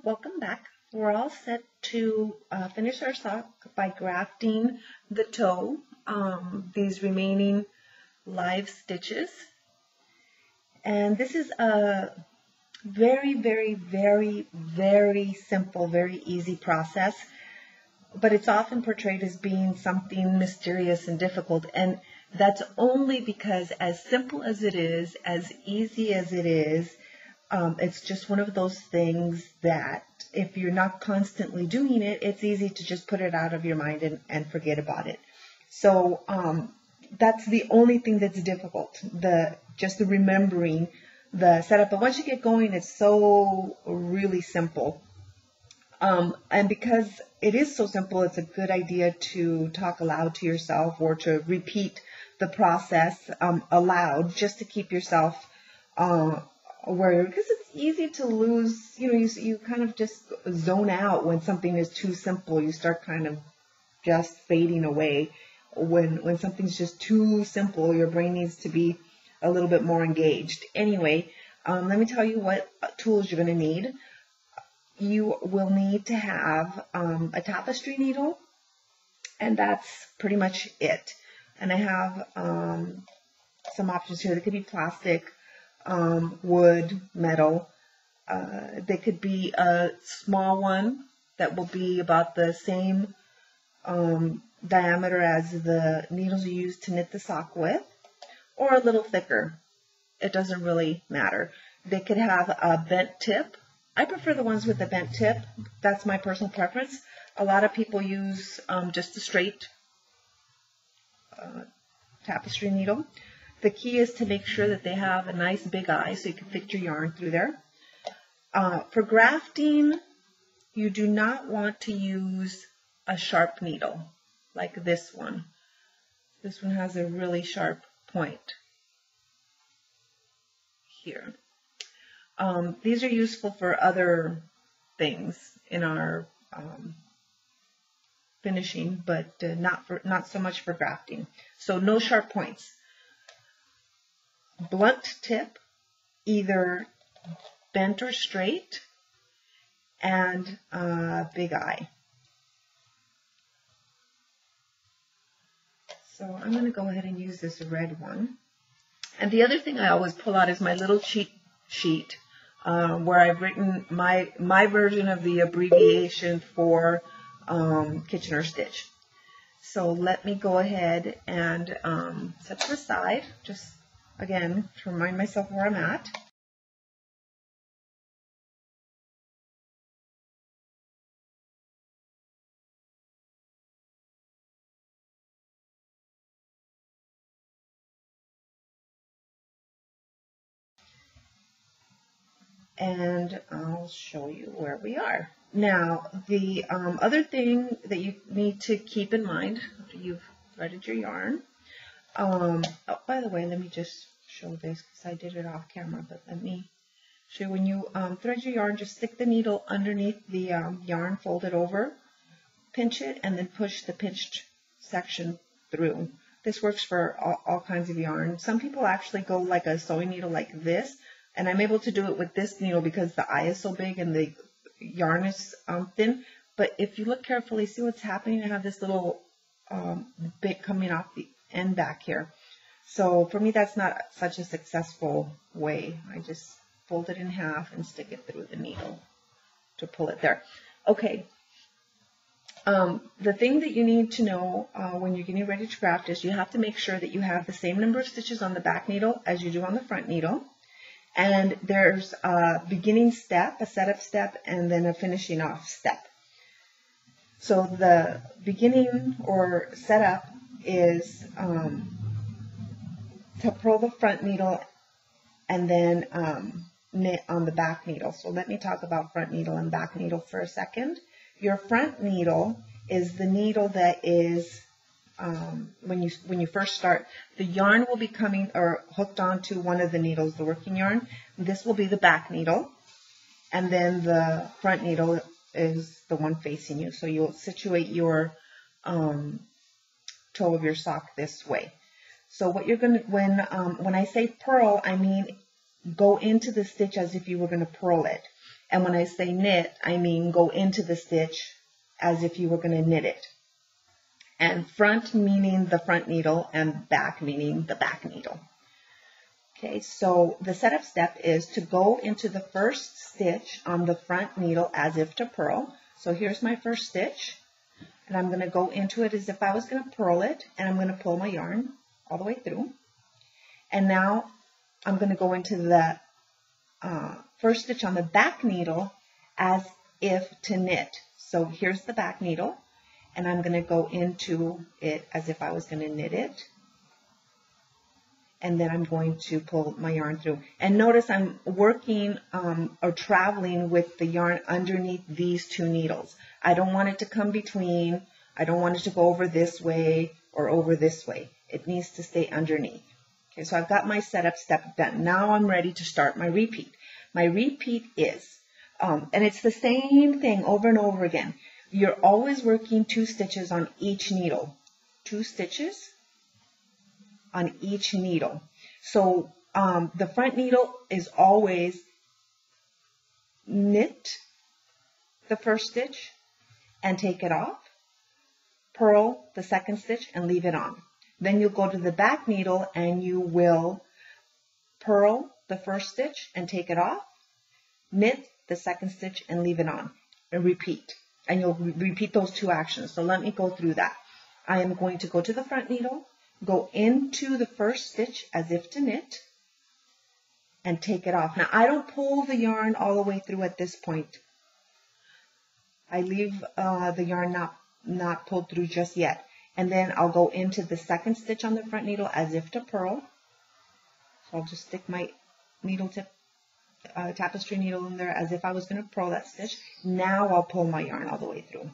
Welcome back. We're all set to finish our sock by grafting the toe, these remaining live stitches. And this is a very, very, very, very simple, very easy process, but it's often portrayed as being something mysterious and difficult. And that's only because as simple as it is, as easy as it is, it's just one of those things that if you're not constantly doing it, it's easy to just put it out of your mind and forget about it. So that's the only thing that's difficult, just the remembering the setup. But once you get going, it's so really simple. And because it is so simple, it's a good idea to talk aloud to yourself or to repeat the process aloud just to keep yourself aware, because it's easy to lose, you kind of just zone out when something is too simple. You start kind of just fading away. When something's just too simple, your brain needs to be a little bit more engaged. Anyway, let me tell you what tools you're going to need. You will need to have a tapestry needle, and that's pretty much it. And I have some options here. They could be plastic, wood, metal. They could be a small one that will be about the same diameter as the needles you use to knit the sock with, or a little thicker. It doesn't really matter. They could have a bent tip. I prefer the ones with the bent tip. That's my personal preference. A lot of people use just a straight tapestry needle. The key is to make sure that they have a nice big eye so you can fit your yarn through there. For grafting, you do not want to use a sharp needle like this one. This one has a really sharp point here. These are useful for other things in our finishing, but not so much for grafting. So no sharp points. Blunt tip, either bent or straight, and big eye. So I'm going to go ahead and use this red one. And the other thing I always pull out is my little cheat sheet where I've written my version of the abbreviation for Kitchener stitch. So let me go ahead and set them aside, just again to remind myself where I'm at. And I'll show you where we are. Now, the other thing that you need to keep in mind after you've threaded your yarn, oh, by the way, let me just show this because I did it off camera, but let me show you. When you thread your yarn, just stick the needle underneath the yarn, fold it over, pinch it, and then push the pinched section through. This works for all kinds of yarn. Some people actually go like a sewing needle like this, and I'm able to do it with this needle because the eye is so big and the yarn is thin. But if you look carefully, see what's happening? I have this little bit coming off the end back here. So for me, that's not such a successful way. I just fold it in half and stick it through the needle to pull it there. Okay. The thing that you need to know when you're getting ready to graft is you have to make sure that you have the same number of stitches on the back needle as you do on the front needle. And there's a beginning step, a setup step, and then a finishing off step. So the beginning or setup is to purl the front needle and then knit on the back needle. So let me talk about front needle and back needle for a second. Your front needle is the needle that is when you first start, the yarn will be coming or hooked onto one of the needles, the working yarn. This will be the back needle, and then the front needle is the one facing you. So you'll situate your toe of your sock this way. So what you're going to, when I say purl, I mean go into the stitch as if you were going to purl it. And when I say knit, I mean go into the stitch as if you were going to knit it. And front meaning the front needle and back meaning the back needle. Okay, so the setup step is to go into the first stitch on the front needle as if to purl. So here's my first stitch, and I'm going to go into it as if I was going to purl it, and I'm going to pull my yarn all the way through. And now I'm going to go into the first stitch on the back needle as if to knit. So here's the back needle, and I'm going to go into it as if I was going to knit it. And then I'm going to pull my yarn through. And notice I'm working or traveling with the yarn underneath these two needles. I don't want it to come between. I don't want it to go over this way or over this way. It needs to stay underneath. Okay, so I've got my setup step done. Now I'm ready to start my repeat. My repeat is, and it's the same thing over and over again. You're always working 2 stitches on each needle. 2 stitches on each needle. So the front needle is always knit the first stitch and take it off, purl the second stitch and leave it on. Then you'll go to the back needle and you will purl the first stitch and take it off, knit the second stitch and leave it on, and repeat. And you'll repeat those 2 actions. So let me go through that. I am going to go to the front needle, go into the first stitch as if to knit, and take it off. Now, I don't pull the yarn all the way through at this point. I leave the yarn not pulled through just yet. And then I'll go into the second stitch on the front needle as if to purl. So I'll just stick my needle tip, tapestry needle in there as if I was going to purl that stitch. Now I'll pull my yarn all the way through.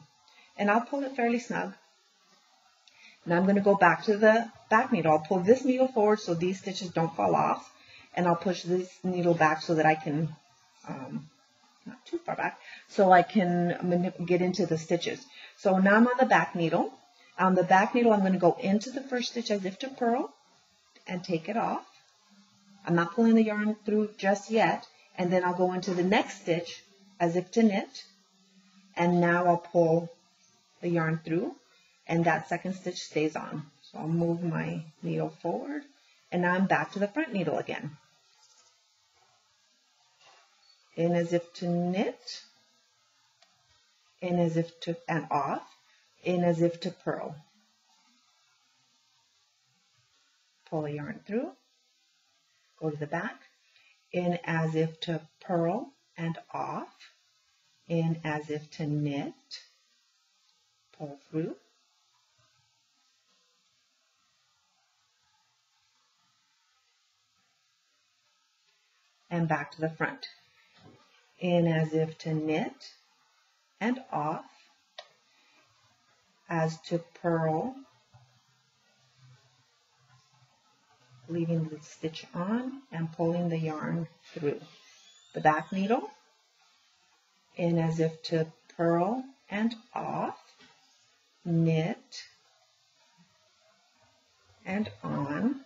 And I'll pull it fairly snug. Now I'm going to go back to the back needle. I'll pull this needle forward so these stitches don't fall off. And I'll push this needle back so that I can, not too far back, so I can get into the stitches. So now I'm on the back needle. On the back needle, I'm going to go into the first stitch as if to purl and take it off. I'm not pulling the yarn through just yet. And then I'll go into the next stitch as if to knit. And now I'll pull the yarn through. And that second stitch stays on. So I'll move my needle forward, and now I'm back to the front needle again. In as if to knit, in as if to, and off, in as if to purl. Pull the yarn through, go to the back, in as if to purl and off, in as if to knit, pull through, and back to the front. In as if to knit and off, as to purl, leaving the stitch on and pulling the yarn through. The back needle, in as if to purl and off, knit and on,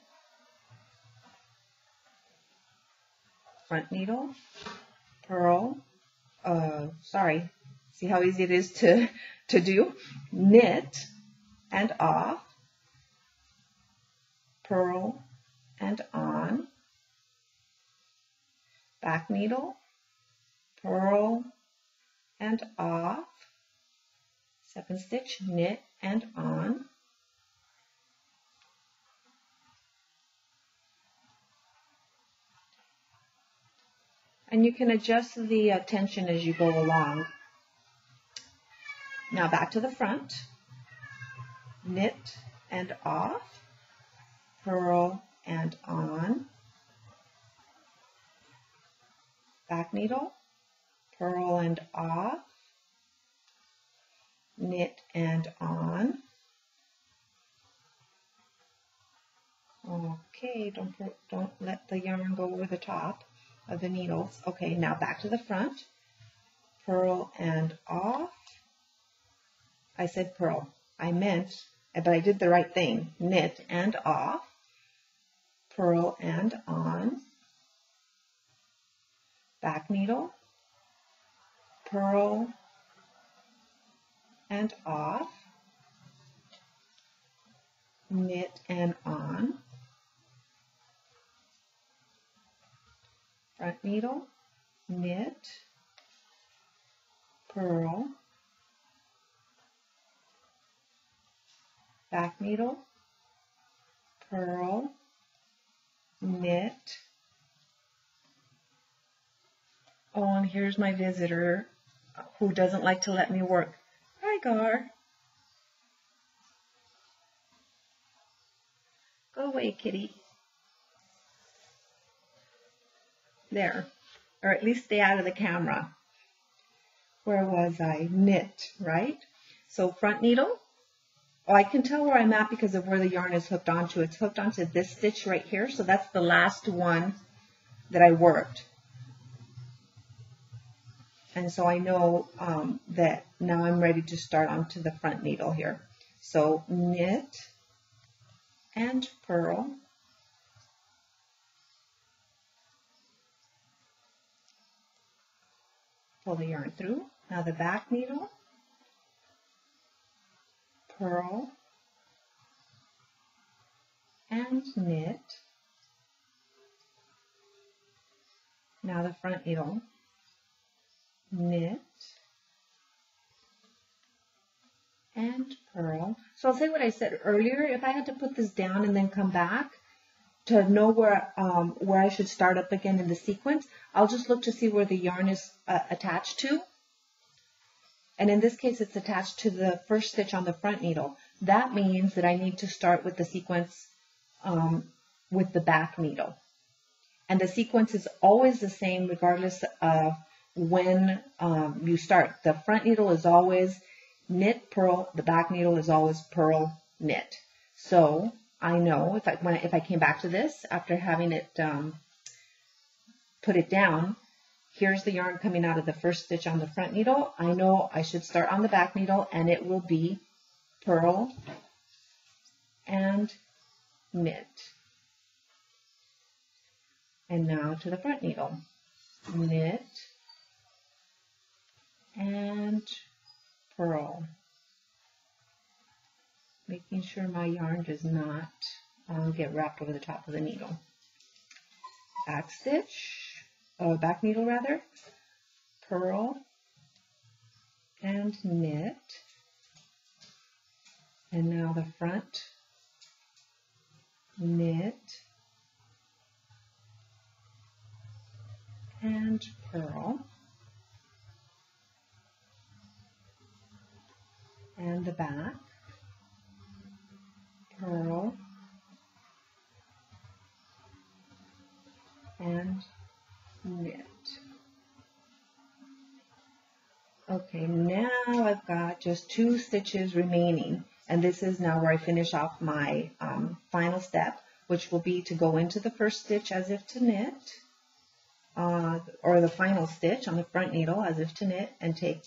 front needle, purl, see how easy it is to do, knit and off, purl and on, back needle, purl and off, second stitch, knit and on, and you can adjust the tension as you go along. Now back to the front, knit and off, purl and on, back needle, purl and off, knit and on. Okay, don't let the yarn go over the top of the needles. Okay, now back to the front, purl and off. I said purl, I meant, but I did the right thing, knit and off, purl and on, back needle, purl and off, knit and on, front needle, knit, purl, back needle, purl, knit. Oh, and here's my visitor who doesn't like to let me work. Hi, Gar. Go away, kitty. There. Or at least stay out of the camera. Where was I? Knit, right? So front needle. Oh, I can tell where I'm at because of where the yarn is hooked onto. It's hooked onto this stitch right here. So that's the last one that I worked. And so I know that now I'm ready to start onto the front needle here. So knit and purl. Pull the yarn through. Now the back needle, purl, and knit. Now the front needle, knit, and purl. So I'll say what I said earlier. If I had to put this down and then come back to know where I should start up again in the sequence, I'll just look to see where the yarn is attached to. And in this case, it's attached to the first stitch on the front needle. That means that I need to start with the sequence with the back needle. And the sequence is always the same regardless of when you start. The front needle is always knit, purl. The back needle is always purl, knit. So I know if I came back to this after having it put it down, here's the yarn coming out of the first stitch on the front needle. I know I should start on the back needle, and it will be purl and knit. And now to the front needle, knit and purl. Making sure my yarn does not get wrapped over the top of the needle. Back stitch, back needle rather, purl and knit. And now the front, knit and purl. And the back, purl and knit. Okay, now I've got just 2 stitches remaining, and this is now where I finish off my final step, which will be to go into the first stitch as if to knit, or the final stitch on the front needle as if to knit, and take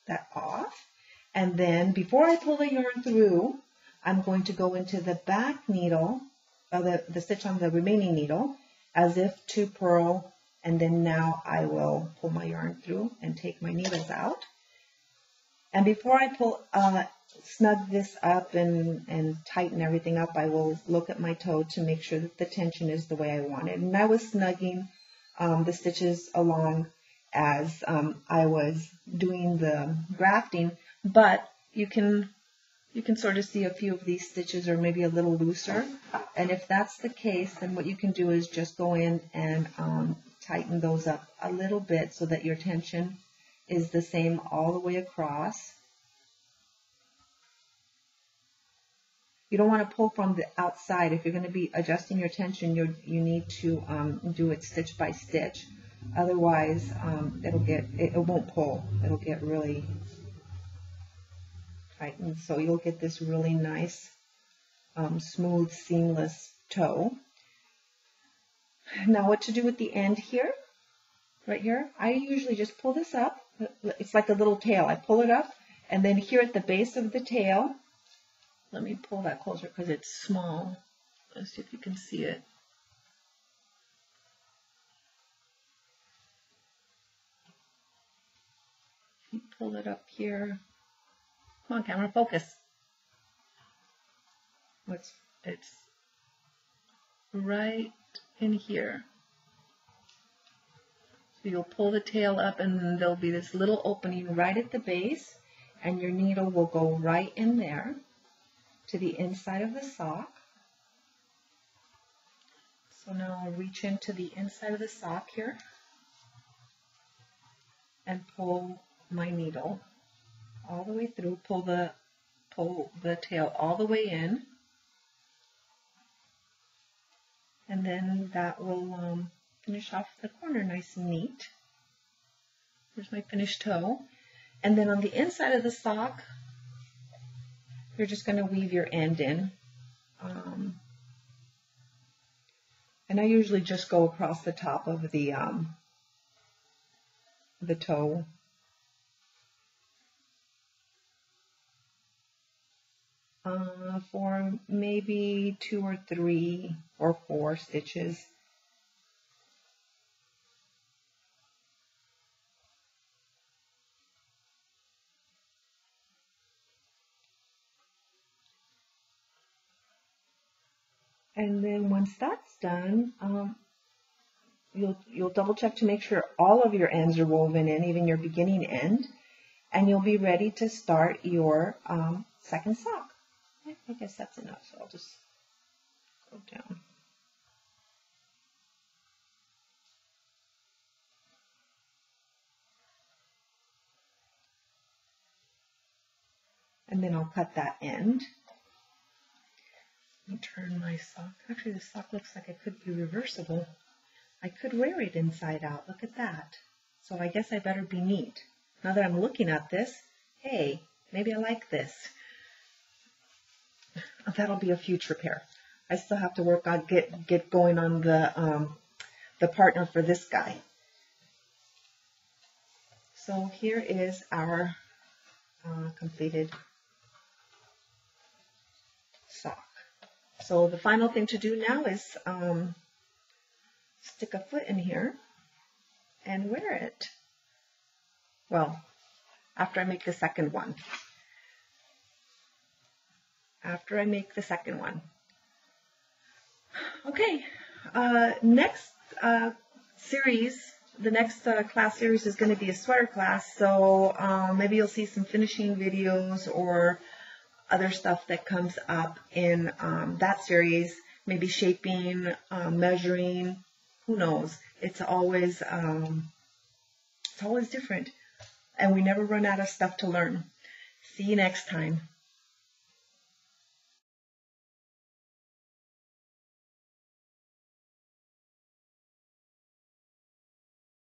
that off. And then before I pull the yarn through, I'm going to go into the back needle, the stitch on the remaining needle, as if to purl, and then now I will pull my yarn through and take my needles out. And before I snug this up and tighten everything up, I will look at my toe to make sure that the tension is the way I want it. And I was snugging the stitches along as I was doing the grafting, but you can sort of see a few of these stitches are maybe a little looser, and if that's the case, then what you can do is just go in and tighten those up a little bit so that your tension is the same all the way across. You don't want to pull from the outside. If you're going to be adjusting your tension, you need to do it stitch by stitch. Otherwise, it won't pull. It'll get really tightened. So you'll get this really nice, smooth, seamless toe. Now, what to do with the end here? Right here, I usually just pull this up. It's like a little tail. I pull it up, and then here at the base of the tail, let me pull that closer because it's small. Let's see if you can see it. pull it up here. Come on, camera, focus. It's right in here. So you'll pull the tail up and then there'll be this little opening right at the base, and your needle will go right in there to the inside of the sock. So now I'll reach into the inside of the sock here and pull my needle all the way through, pull the tail all the way in, and then that will finish off the corner nice and neat. Here's my finished toe. And then on the inside of the sock, you're just going to weave your end in. And I usually just go across the top of the toe. For maybe 2 or 3 or 4 stitches. And then once that's done, you'll double check to make sure all of your ends are woven in, even your beginning end, and you'll be ready to start your second sock. I guess that's enough, so I'll just go down. And then I'll cut that end. Let me turn my sock. Actually, the sock looks like it could be reversible. I could wear it inside out. Look at that. So I guess I better be neat. Now that I'm looking at this, hey, maybe I like this. That'll be a future pair. I still have to work on get going on the partner for this guy. So here is our completed sock. So the final thing to do now is stick a foot in here and wear it. Well, after I make the second one. After I make the second one. Okay, next series, the next class series is going to be a sweater class, so maybe you'll see some finishing videos or other stuff that comes up in that series, maybe shaping, measuring, who knows. It's always different, and we never run out of stuff to learn. See you next time.